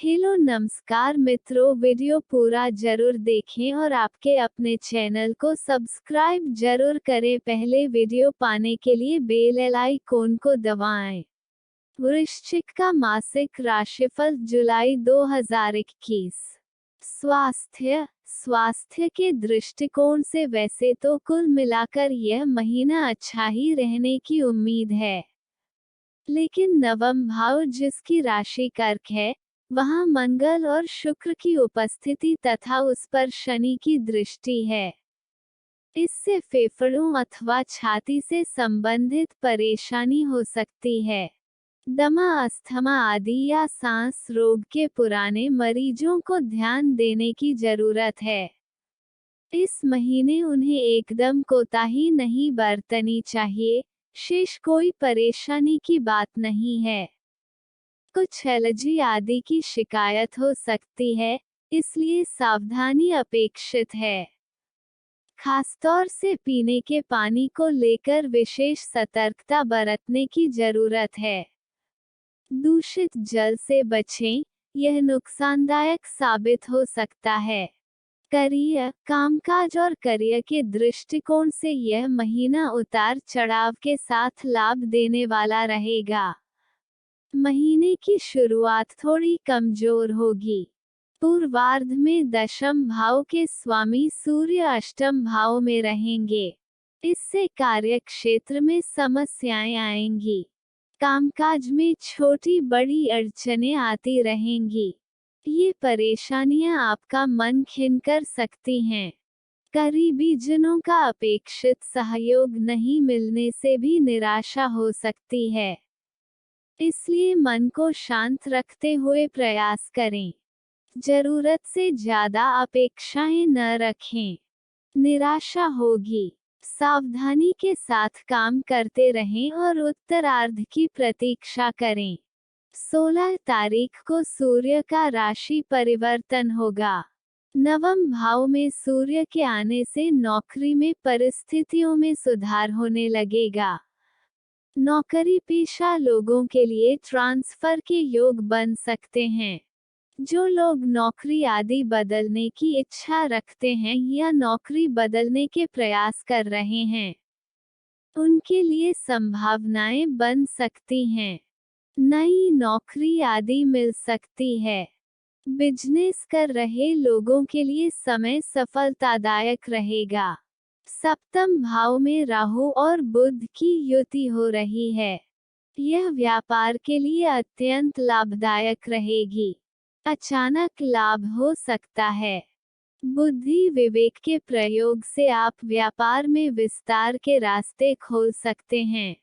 Hello नमस्कार मित्रों, video पूरा जरूर देखें और आपके अपने चैनल को सब्सक्राइब जरूर करें। पहले वीडियो पाने के लिए बेल आइकॉन को दबाएं। वृश्चिक का मासिक राशिफल जुलाई 2021। स्वास्थ्य के दृष्टिकोण से वैसे तो कुल मिलाकर यह महीना अच्छा ही रहने की उम्मीद है, लेकिन नवम भाव जिसकी राशि कर्क है, वहां मंगल और शुक्र की उपस्थिति तथा उस पर शनि की दृष्टि है। इससे फेफड़ों अथवा छाती से संबंधित परेशानी हो सकती है। दमा, अस्थमा आदि या सांस रोग के पुराने मरीजों को ध्यान देने की जरूरत है। इस महीने उन्हें एकदम कोताही नहीं बरतनी चाहिए। शेष कोई परेशानी की बात नहीं है। कुछ एलर्जी आदि की शिकायत हो सकती है, इसलिए सावधानी अपेक्षित है। खासतौर से पीने के पानी को लेकर विशेष सतर्कता बरतने की जरूरत है। दूषित जल से बचें, यह नुकसानदायक साबित हो सकता है। करियर, कामकाज और करियर के दृष्टिकोण से यह महीना उतार चढ़ाव के साथ लाभ देने वाला रहेगा। महीने की शुरुआत थोड़ी कमजोर होगी। पूर्वार्ध में दशम भाव के स्वामी सूर्य अष्टम भाव में रहेंगे। इससे कार्य क्षेत्र में समस्याएं आएंगी। कामकाज में छोटी बड़ी अड़चनें आती रहेंगी। ये परेशानियां आपका मन खिन कर सकती हैं। करीबी जनों का अपेक्षित सहयोग नहीं मिलने से भी निराशा हो सकती है। इसलिए मन को शांत रखते हुए प्रयास करें। जरूरत से ज्यादा अपेक्षाएं न रखें, निराशा होगी। सावधानी के साथ काम करते रहें और उत्तरार्ध की प्रतीक्षा करें। 16 तारीख को सूर्य का राशि परिवर्तन होगा। नवम भाव में सूर्य के आने से नौकरी में परिस्थितियों में सुधार होने लगेगा। नौकरी पेशा लोगों के लिए ट्रांसफर के योग बन सकते हैं। जो लोग नौकरी आदि बदलने की इच्छा रखते हैं या नौकरी बदलने के प्रयास कर रहे हैं, उनके लिए संभावनाएं बन सकती हैं। नई नौकरी आदि मिल सकती है। बिजनेस कर रहे लोगों के लिए समय सफलतादायक रहेगा। सप्तम भाव में राहु और बुध की युति हो रही है। यह व्यापार के लिए अत्यंत लाभदायक रहेगी। अचानक लाभ हो सकता है। बुद्धि विवेक के प्रयोग से आप व्यापार में विस्तार के रास्ते खोल सकते हैं।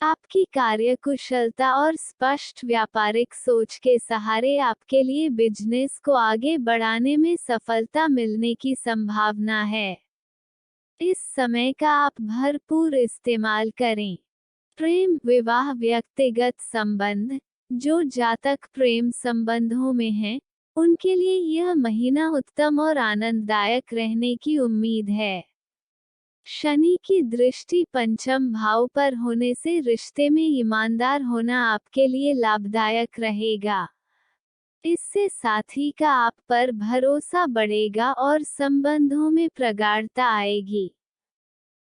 आपकी कार्यकुशलता और स्पष्ट व्यापारिक सोच के सहारे आपके लिए बिजनेस को आगे बढ़ाने में सफलता मिलने की संभावना है। इस समय का आप भरपूर इस्तेमाल करें। प्रेम, विवाह, व्यक्तिगत संबंध, जो जातक प्रेम संबंधों में हैं, उनके लिए यह महीना उत्तम और आनंददायक रहने की उम्मीद है। शनि की दृष्टि पंचम भाव पर होने से रिश्ते में ईमानदार होना आपके लिए लाभदायक रहेगा। इससे साथी का आप पर भरोसा बढ़ेगा और संबंधों में प्रगाढ़ता आएगी।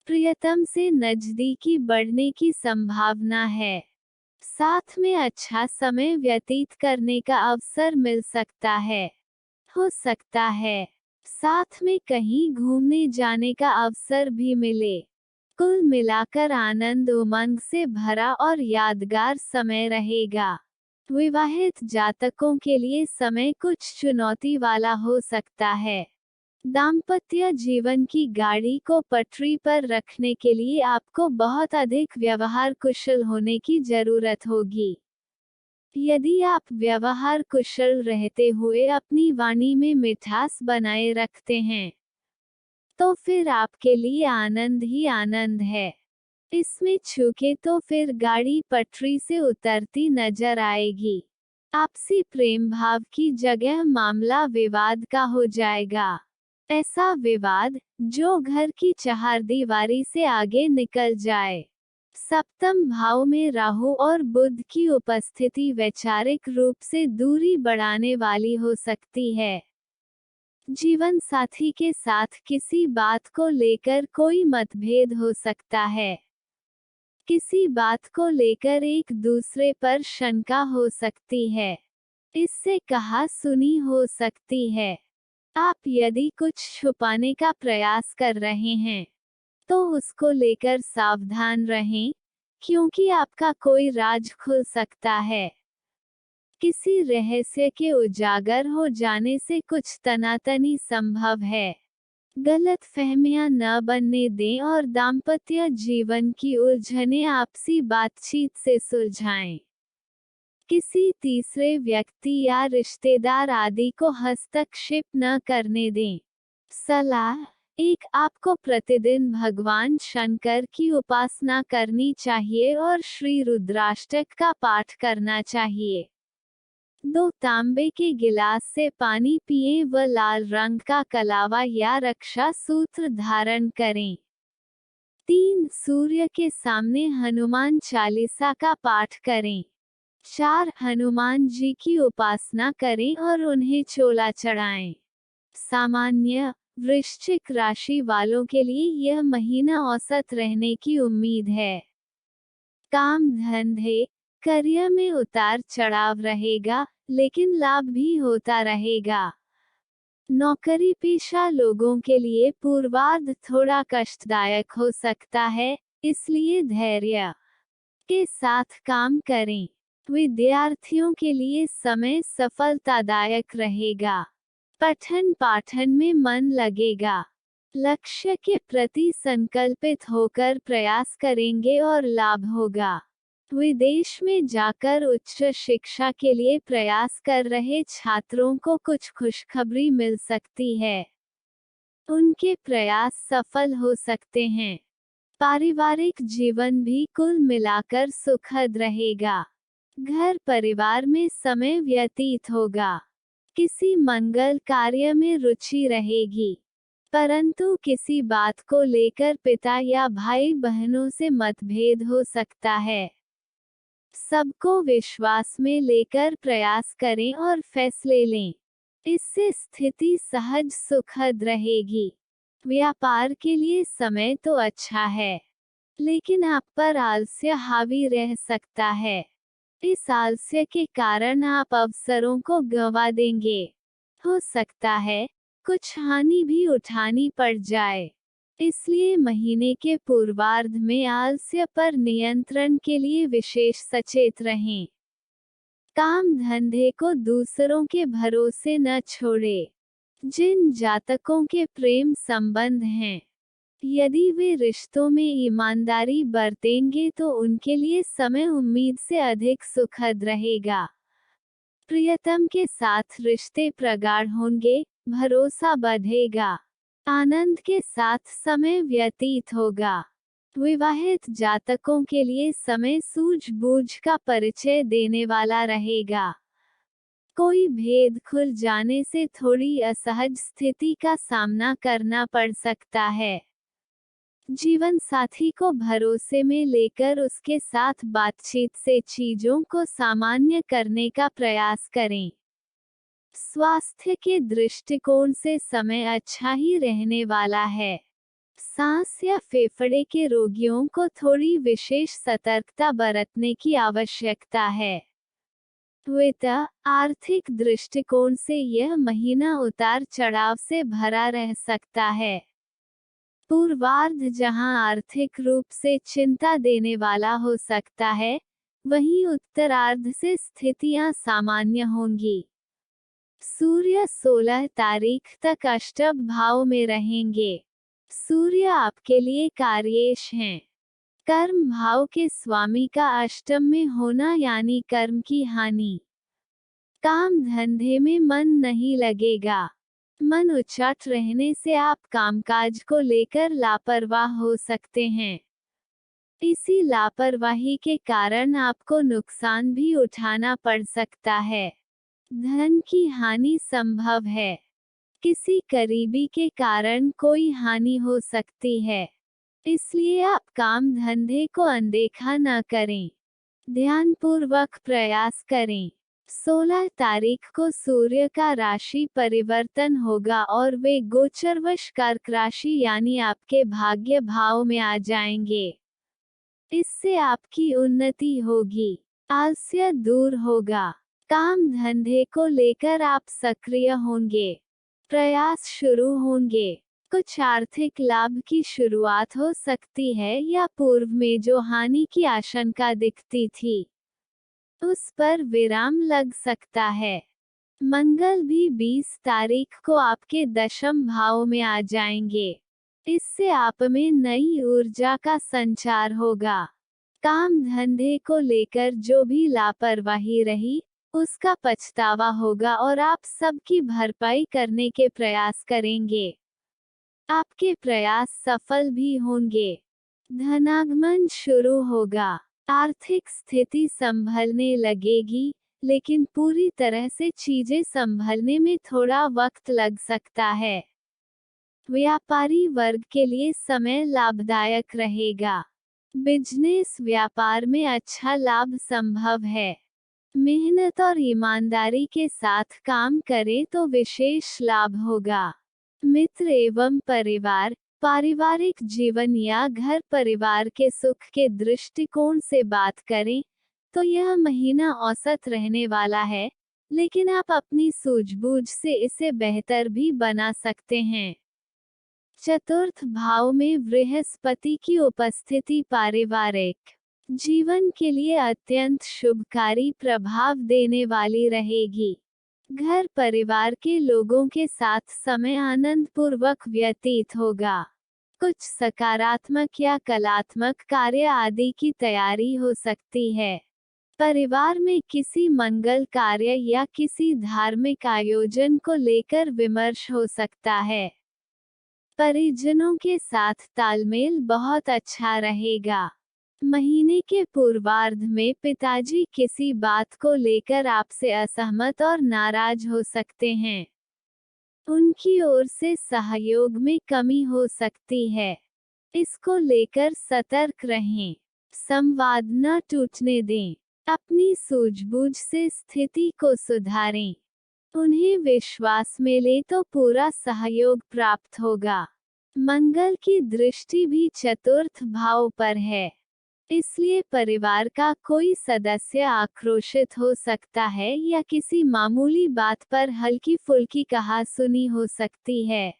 प्रियतम से नजदीकी बढ़ने की संभावना है। साथ में अच्छा समय व्यतीत करने का अवसर मिल सकता है। हो सकता है साथ में कहीं घूमने जाने का अवसर भी मिले। कुल मिलाकर आनंद उमंग से भरा और यादगार समय रहेगा। विवाहित जातकों के लिए समय कुछ चुनौती वाला हो सकता है। दाम्पत्य जीवन की गाड़ी को पटरी पर रखने के लिए आपको बहुत अधिक व्यवहार कुशल होने की जरूरत होगी। यदि आप व्यवहार कुशल रहते हुए अपनी वाणी में मिठास बनाए रखते हैं, तो फिर आपके लिए आनंद ही आनंद है। इसमें चूके तो फिर गाड़ी पटरी से उतरती नजर आएगी। आपसी प्रेम भाव की जगह मामला विवाद का हो जाएगा। ऐसा विवाद जो घर की चहारदीवारी से आगे निकल जाए। सप्तम भाव में राहु और बुध की उपस्थिति वैचारिक रूप से दूरी बढ़ाने वाली हो सकती है। जीवन साथी के साथ किसी बात को लेकर कोई मतभेद हो सकता है। किसी बात को लेकर एक दूसरे पर शंका हो सकती है। इससे कहा सुनी हो सकती है। आप यदि कुछ छुपाने का प्रयास कर रहे हैं तो उसको लेकर सावधान रहें, क्योंकि आपका कोई राज खुल सकता है। किसी रहस्य के उजागर हो जाने से कुछ तनातनी संभव है। गलत फहमियां न बनने दें और दाम्पत्य जीवन की उलझनें आपसी बातचीत से सुलझाएं। किसी तीसरे व्यक्ति या रिश्तेदार आदि को हस्तक्षेप न करने दें। सलाह: एक, आपको प्रतिदिन भगवान शंकर की उपासना करनी चाहिए और श्री रुद्राष्टक का पाठ करना चाहिए। 2, तांबे के गिलास से पानी पिएं व लाल रंग का कलावा या रक्षा सूत्र धारण करें। 3, सूर्य के सामने हनुमान चालीसा का पाठ करें। 4, हनुमान जी की उपासना करें और उन्हें चोला चढ़ाएं। सामान्य वृश्चिक राशि वालों के लिए यह महीना औसत रहने की उम्मीद है। काम धंधे करियर में उतार चढ़ाव रहेगा, लेकिन लाभ भी होता रहेगा। नौकरी पेशा लोगों के लिए पूर्वार्ध थोड़ा कष्टदायक हो सकता है, इसलिए धैर्य के साथ काम करें। विद्यार्थियों के लिए समय सफलतादायक रहेगा। पठन पाठन में मन लगेगा। लक्ष्य के प्रति संकल्पित होकर प्रयास करेंगे और लाभ होगा। विदेश में जाकर उच्च शिक्षा के लिए प्रयास कर रहे छात्रों को कुछ खुशखबरी मिल सकती है। उनके प्रयास सफल हो सकते हैं। पारिवारिक जीवन भी कुल मिलाकर सुखद रहेगा। घर परिवार में समय व्यतीत होगा। किसी मंगल कार्य में रुचि रहेगी, परंतु किसी बात को लेकर पिता या भाई बहनों से मतभेद हो सकता है। सबको विश्वास में लेकर प्रयास करें और फैसले लें। इससे स्थिति सहज सुखद रहेगी। व्यापार के लिए समय तो अच्छा है, लेकिन आप पर आलस्य हावी रह सकता है। इस आलस्य के कारण आप अवसरों को गंवा देंगे। हो सकता है कुछ हानि भी उठानी पड़ जाए। इसलिए महीने के पूर्वार्ध में आलस्य पर नियंत्रण के लिए विशेष सचेत रहें। काम धंधे को दूसरों के भरोसे न छोड़े। जिन जातकों के प्रेम संबंध हैं, यदि वे रिश्तों में ईमानदारी बरतेंगे तो उनके लिए समय उम्मीद से अधिक सुखद रहेगा। प्रियतम के साथ रिश्ते प्रगाढ़ होंगे, भरोसा बढ़ेगा। आनंद के साथ समय व्यतीत होगा। विवाहित जातकों के लिए समय सूझबूझ का परिचय देने वाला रहेगा। कोई भेद खुल जाने से थोड़ी असहज स्थिति का सामना करना पड़ सकता है। जीवन साथी को भरोसे में लेकर उसके साथ बातचीत से चीजों को सामान्य करने का प्रयास करें। स्वास्थ्य के दृष्टिकोण से समय अच्छा ही रहने वाला है। सांस या फेफड़े के रोगियों को थोड़ी विशेष सतर्कता बरतने की आवश्यकता है। वित्त आर्थिक दृष्टिकोण से यह महीना उतार चढ़ाव से भरा रह सकता है। पूर्वार्ध जहां आर्थिक रूप से चिंता देने वाला हो सकता है, वहीं उत्तरार्ध से स्थितियां सामान्य होंगी। सूर्य 16 तारीख तक अष्टम भाव में रहेंगे। सूर्य आपके लिए कार्येश हैं। कर्म भाव के स्वामी का अष्टम में होना यानी कर्म की हानि। काम धंधे में मन नहीं लगेगा। मन उच्चाट रहने से आप कामकाज को लेकर लापरवाह हो सकते हैं। इसी लापरवाही के कारण आपको नुकसान भी उठाना पड़ सकता है। धन की हानि संभव है। किसी करीबी के कारण कोई हानि हो सकती है। इसलिए आप काम धंधे को अनदेखा न करें, ध्यानपूर्वक प्रयास करें। 16 तारीख को सूर्य का राशि परिवर्तन होगा और वे गोचरवश कर्क राशि यानी आपके भाग्य भाव में आ जाएंगे। इससे आपकी उन्नति होगी, आलस्य दूर होगा, काम धंधे को लेकर आप सक्रिय होंगे, प्रयास शुरू होंगे, कुछ आर्थिक लाभ की शुरुआत हो सकती है या पूर्व में जो हानि की आशंका दिखती थी उस पर विराम लग सकता है। मंगल भी 20 तारीख को आपके दशम भाव में आ जाएंगे। इससे आप में नई ऊर्जा का संचार होगा। काम धंधे को लेकर जो भी लापरवाही रही उसका पछतावा होगा और आप सबकी भरपाई करने के प्रयास करेंगे। आपके प्रयास सफल भी होंगे, धनागमन शुरू होगा, आर्थिक स्थिति संभलने लगेगी, लेकिन पूरी तरह से चीजें संभलने में थोड़ा वक्त लग सकता है। व्यापारी वर्ग के लिए समय लाभदायक रहेगा, बिजनेस व्यापार में अच्छा लाभ संभव है। मेहनत और ईमानदारी के साथ काम करें तो विशेष लाभ होगा। मित्र एवं परिवार, पारिवारिक जीवन या घर परिवार के सुख के दृष्टिकोण से बात करें तो यह महीना औसत रहने वाला है, लेकिन आप अपनी सूझबूझ से इसे बेहतर भी बना सकते हैं। चतुर्थ भाव में बृहस्पति की उपस्थिति पारिवारिक जीवन के लिए अत्यंत शुभकारी प्रभाव देने वाली रहेगी। घर परिवार के लोगों के साथ समय आनंदपूर्वक व्यतीत होगा। कुछ सकारात्मक या कलात्मक कार्य आदि की तैयारी हो सकती है। परिवार में किसी मंगल कार्य या किसी धार्मिक आयोजन को लेकर विमर्श हो सकता है। परिजनों के साथ तालमेल बहुत अच्छा रहेगा। महीने के पूर्वार्ध में पिताजी किसी बात को लेकर आपसे असहमत और नाराज हो सकते हैं। उनकी ओर से सहयोग में कमी हो सकती है, इसको लेकर सतर्क रहें। संवाद न टूटने दें, अपनी सूझबूझ से स्थिति को सुधारें। उन्हें विश्वास में ले तो पूरा सहयोग प्राप्त होगा। मंगल की दृष्टि भी चतुर्थ भाव पर है, इसलिए परिवार का कोई सदस्य आक्रोशित हो सकता है या किसी मामूली बात पर हल्की फुल्की कहासुनी हो सकती है।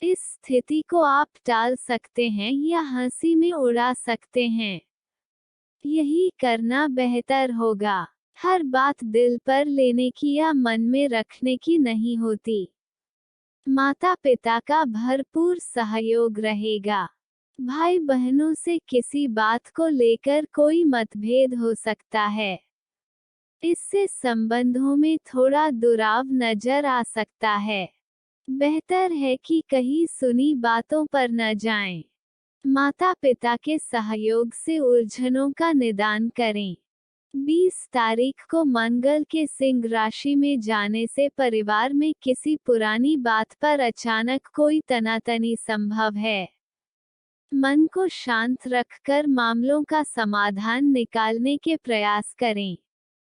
इस स्थिति को आप टाल सकते हैं या हंसी में उड़ा सकते हैं। यही करना बेहतर होगा। हर बात दिल पर लेने की या मन में रखने की नहीं होती। माता पिता का भरपूर सहयोग रहेगा। भाई बहनों से किसी बात को लेकर कोई मतभेद हो सकता है, इससे संबंधों में थोड़ा दुराव नजर आ सकता है। बेहतर है कि कहीं सुनी बातों पर न जाएं। माता पिता के सहयोग से उलझनों का निदान करें। 20 तारीख को मंगल के सिंह राशि में जाने से परिवार में किसी पुरानी बात पर अचानक कोई तनातनी संभव है। मन को शांत रखकर मामलों का समाधान निकालने के प्रयास करें।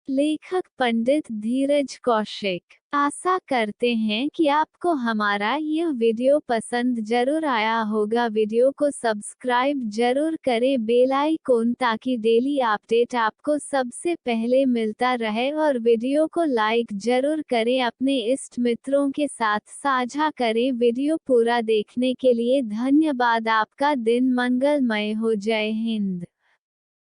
लेखक पंडित धीरज कौशिक। आशा करते हैं कि आपको हमारा यह वीडियो पसंद जरूर आया होगा। वीडियो को सब्सक्राइब जरूर करें, बेल आइकॉन, ताकि डेली अपडेट आपको सबसे पहले मिलता रहे, और वीडियो को लाइक जरूर करें, अपने इष्ट मित्रों के साथ साझा करें। वीडियो पूरा देखने के लिए धन्यवाद। आपका दिन मंगलमय हो। जय हिंद।